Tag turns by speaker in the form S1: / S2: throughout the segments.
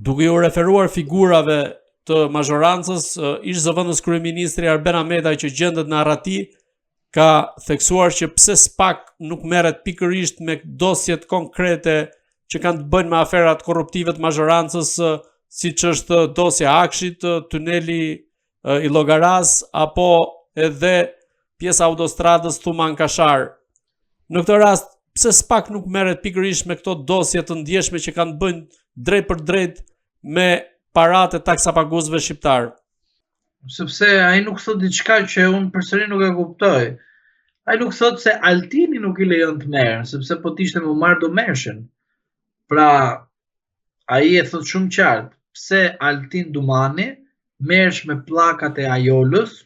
S1: Duke u referuar figurave të mazhorancës, ish zëvendës kryeministri Arben Ahmetaj që gjendet në Arrati ka theksuar që pse SPAK nuk merret pikërisht me dosjet konkrete që kanë të bëjnë me aferat korruptive të mazhorancës, siç është dosja Akshit, tuneli i Llogaras apo edhe pjesa autostradës Thuman-Kashar. Në këtë rast, pse SPAK nuk merret pikërisht me këto dosje të ndjeshme që kanë të bëjnë drejt për drejt me paratë e taksapaguesve shqiptar?
S2: Sepse ai nuk thot diçka që unë përsëri nuk e kuptoj. Ai nuk thot se Altini nuk i lejon të merren, sepse po t'ishte më marrë do mershin. Pra, ai e thot shumë qartë, pse Altin Dumani merresh me pllakat e Ajolës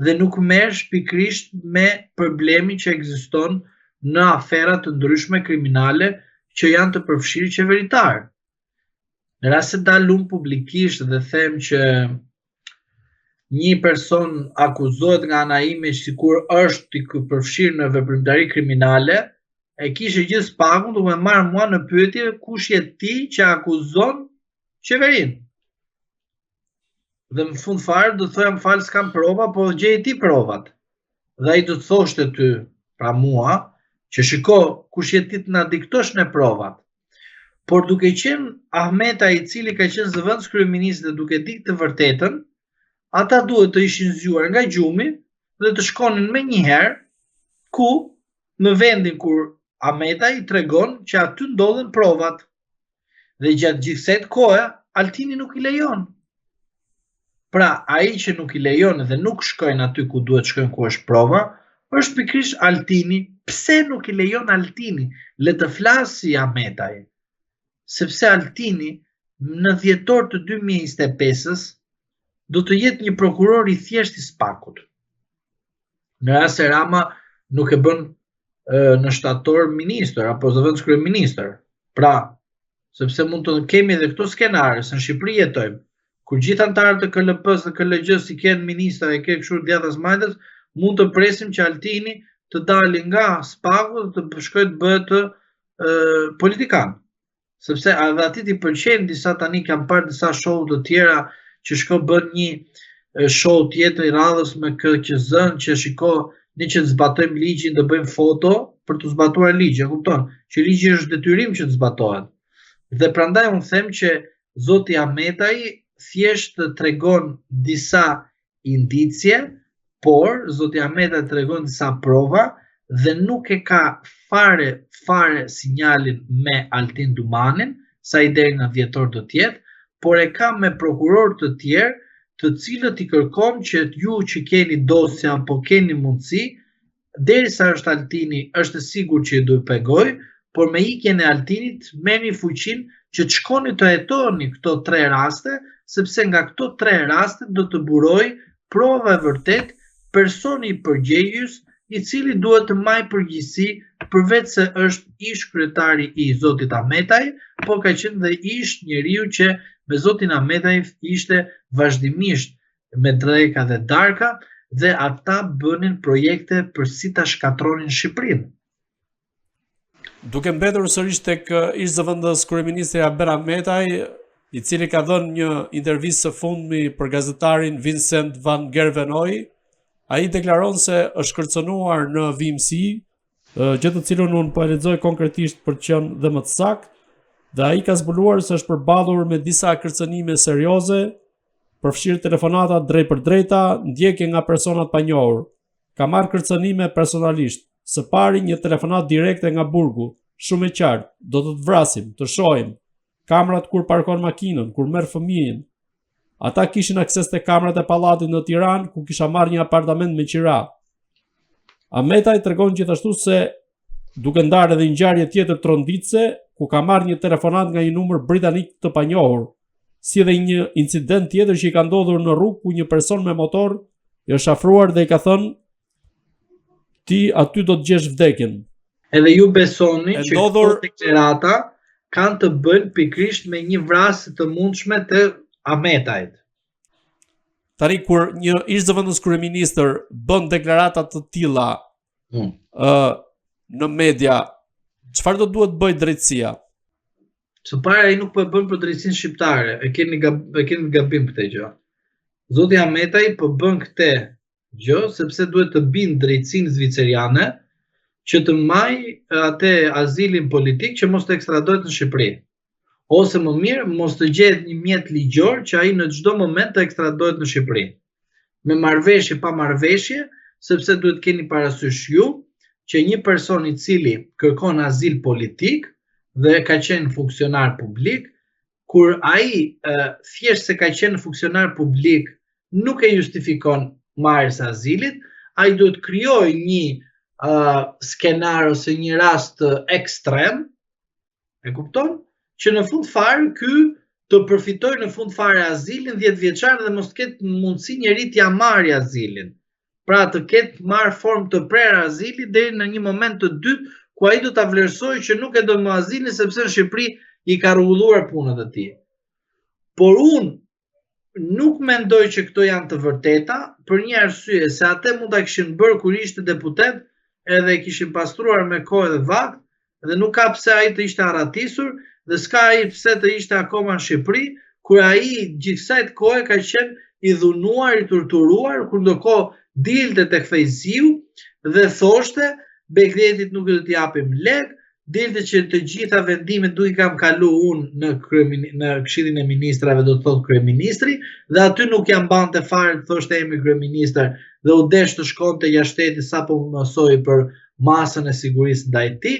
S2: dhe nuk merresh pikërisht me problemin që ekziston në afera të ndryshme kriminale që janë të përfshirë qeveritar. Në rast se dalun publikisht dhe them që një person akuzohet nga ana ime sikur është i përfshirë në veprimtari kriminale, e kishe gjithë SPAK-un duke marrë mua në pyetje kush je ti që akuzon qeverinë. Dhe në fund fare do të thoja më fal s'kam prova, po gjej ti provat. Dhe ai do të thoshte ty, pra mua, që shiko kush je ti të na diktosh në provat. Por duke qenë Ahmetaj i cili ka qenë zëvendës kryeminist dhe duke ditë të vërtetën, ata duhet të ishin zgjuar nga gjumi dhe të shkonin me njëherë në vendin kur Ahmetaj i tregon që aty ndodhen provat. Dhe gjatë gjithë kësaj kohe, Altini nuk i lejon. Pra, ai që nuk i lejon dhe nuk shkojnë aty ku duhet shkojnë ku është prova, është pikërisht Altini. Pse nuk i lejon Altini? Le të flasi Ahmetaj. Sepse Altini në dhjetor të 2025-s do të jetë një prokuror i thjesht i SPAK-ut. Në rast se Rama nuk e bën në shtator ministër apo zëvendës kryeministër. Pra, sepse mund të kemi edhe këto skenare, se në Shqipëri jetojmë, kur gjithë antarët e KLP-s dhe KLG-s i kenë ministra e ke kështu djathtas majtas, mund të presim që Altini të dali nga SPAK-u dhe të shkojë të bëhet politikan. Sepse edhe atit i pëlqejnë disa tani kanë parë disa show të tjera që shko bën një show tjetër i radhës me KQZ-n që shiko ne që të zbatojmë ligjin dhe bëjmë foto për të zbatuar ligjin, kupton? Që ligji është detyrim që të zbatohet. Dhe prandaj unë them që zoti Ahmetaj thjesht tregon disa indicje, por zoti Ahmetaj tregon disa prova dhe nuk e ka fare sinjalin me Altin Dumanin, sa i deri në dhjetor do tjetë, por e ka me prokuror të tjerë, të cilët i kërkon që ju që keni dosja apo keni mundësi, derisa është Altini, është sigur që i do pegoj, por me ikjen e Altinit merrni fuqinë që të shkoni të hetoni këto 3 raste, sepse nga këto 3 raste do të buroj prova e vërtet personi i përgjegjës i cili duhet të marrë përgjegjësi përveç se është ish kryetari i zotit Ahmetaj, por ka qenë dhe ish njeriu që me zotin Ahmetaj ishte vazhdimisht me dreka dhe darka dhe ata bënin projekte për si ta shkatronin Shqipërinë.
S1: Duke mbetur sërish tek ish zëvendës kryeministri Arben Ahmetaj, i cili ka dhënë një intervistë së fundmi për gazetarin Vincent van Gervenoy, ai deklaron se është kërcënuar në vimësi, gjë të cilën unë po e lexoj konkretisht për të qenë dhe më të saktë, dhe ai ka zbuluar se është përballur me disa kërcënime serioze, përfshirë telefonata drejt për drejta, ndjekje nga persona të panjohur. Ka marrë kërcënime personalisht. Së pari një telefonat direkte nga burgu, shumë e qartë, do të vrasim, të shohim. Kamrat kur parkon makinën, kur merr fëmijën. Ata kishin akses te kamrat e pallatit në Tiranë, ku kisha marrë një apartament me qira. Ahmetaj tregon gjithashtu se duke ndarë edhe një ngjarje tjetër tronditse, ku ka marrë një telefonat nga një numër britanik të panjohur, si edhe një incident tjetër që i ka ndodhur në rrugë ku një person me motor i është afruar dhe i ka thënë ti aty do të gjesh vdekjen.
S2: Edhe ju besoni që këto deklarata kanë të bëjnë pikërisht me një vrasje të mundshme të Ahmetajt.
S1: Tani kur një ish zëvendës kryeministër bën deklarata të tilla në media, çfarë do duhet bëj drejtësia?
S2: Së para ai nuk po e bën për drejtsinë shqiptare, e keni gabim këtë gjë. Zoti Ahmetaj po bën këtë gjë sepse duhet të bindë drejtsinë zviceriane që të marrë atë azilin politik që mos të ekstradohet në Shqipëri. Ose më mirë, mos të gjetë një mjet ligjor që ai në çdo moment të ekstradohet në Shqipëri. Me marrëveshje pa marrëveshje, sepse duhet keni parasysh ju që një person i cili kërkon azil politik dhe ka qenë funksionar publik, kur ai thjesht se ka qenë funksionar publik nuk e justifikon marrjes së azilit, ai duhet krijojë një skenar ose një rast ekstrem, e kupton? Që në fund fare ky të përfitojë në fund fare azilin 10 vjeçar dhe mos ketë mundësi njeri t'ia marrë azilin. Pra të ketë marrë formë të prerë azili deri në një moment të dytë ku ai do ta vlerësojë që nuk e do më azilin sepse në Shqipëri i ka rregulluar punët e tij. Por unë nuk mendoj që këto janë të vërteta për një arsye, se atë mund ta kishin bërë kur ishte deputet, edhe e kishin pastruar me kohë dhe vakt, dhe nuk ka pse ai të ishte arratisur, dhe s'ka ai pse të ishte akoma në Shqipëri, kur ai gjithsej kohë ka qenë i dhunuar, i torturuar, kur ndërkohë dilte tek fejziu dhe thoshte Begdhetit nuk do t'i japim lek, dilte që të gjitha vendimet do i kam kalu unë në Këshillin e Ministrave, do të thotë kryeministri, dhe aty nuk jam bante fare të thoshte emri kryeministër dhe u desh të shkonte jashtë shtetit sapo mësoi për masën e sigurisë ndaj tij.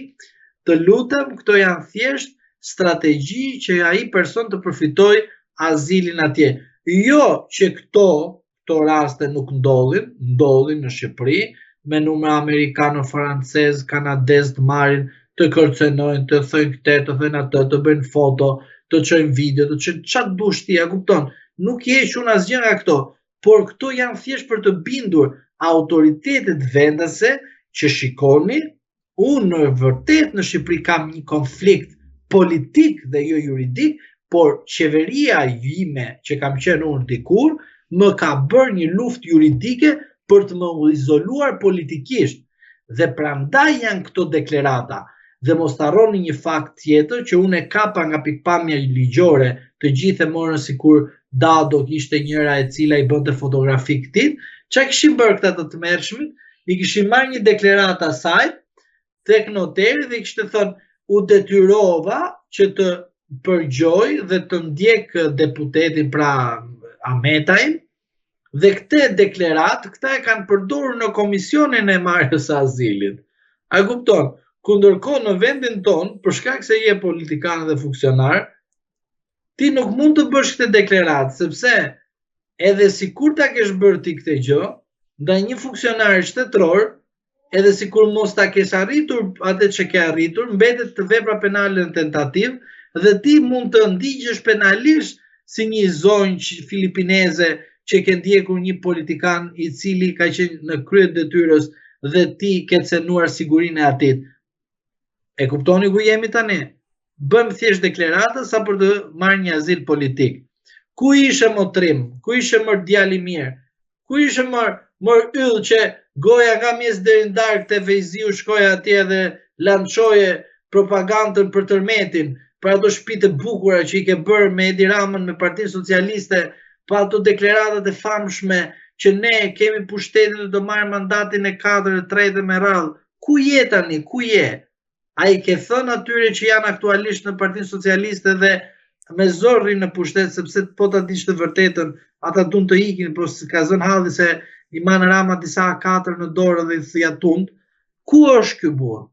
S2: Të lutem, këto janë thjesht strategji që ai person të përfitojë azilin atje. Jo që këto raste nuk ndodhin në Shqipëri, me numra amerikano, francez, kanadez të marrin, të kërcenojnë, të thëjnë këtë, të thëjnë atë, të bëjnë foto, të çojnë video, të çojnë çfarë dush ti, kupton? Nuk jeq unë asgjë nga këto, por këto janë thjesht për të bindur autoritetet vendase që shikoni, unë në vërtet në Shqipëri kam një konflikt politik dhe jo juridik, por qeveria ime që kam qenë unë dikur, më ka bërë një luftë juridike për të më izoluar politikisht. Dhe prandaj janë këto deklarata. Dhe mos të harroni një fakt tjetër që unë e kapa nga pikpamja ligjore, të gjithë e morën sikur Dado ishte njëra e cila i bënte fotografi këtij. Çka kishin bërë këta të tmerrshmit? I kishin marrë një deklaratë asaj tek noteri dhe i kishte thënë u detyrova që të përgjoj dhe të ndjek deputetin pra Ahmetajin, dhe këtë deklarat, këta e kanë përdorur në komisionin e marrjes së azilit. A kupton? Kundërkohë në vendin ton, për shkak se je politikan dhe funksionar, ti nuk mund të bësh këtë deklarat, sepse edhe sikur ta kesh bërë ti këtë gjë, ndaj një funksionar shtetëror, edhe sikur mos ta kesh arritur atë që ke arritur, mbetet të vepra penale në tentativë dhe ti mund të ndigjesh penalisht si një zonjë filipineze që ke ndjekur një politikan i cili ka qenë në krye detyrës dhe ti ke cenuar sigurinë e atit. E kuptoni ku jemi tani? Bëm thjesht deklarata sa për të marrë një azil politik. Ku ishe më trim? Ku ishe më djali mirë? Ku ishe më yll që goja nga mjes deri në darkë te Fejziu shkoja atje dhe lançoje propagandën për tërmetin, për ato shtëpitë e bukura që i ke bërë me Edi Ramën, me Partinë Socialiste, pa ato deklaratat e famshme që ne kemi pushtetin dhe do marrë mandatin e 4 e 3 me radhë. Ku je tani? Ku je? A i ke thënë atyre që janë aktualisht në Partinë Socialiste dhe me zorri në pushtet, sepse po ta dish të vërtetën, ata dun të ikin, po ka zënë halli se i manë Rama disa 4 në dorë dhe i thia tund. Ku është ky burr?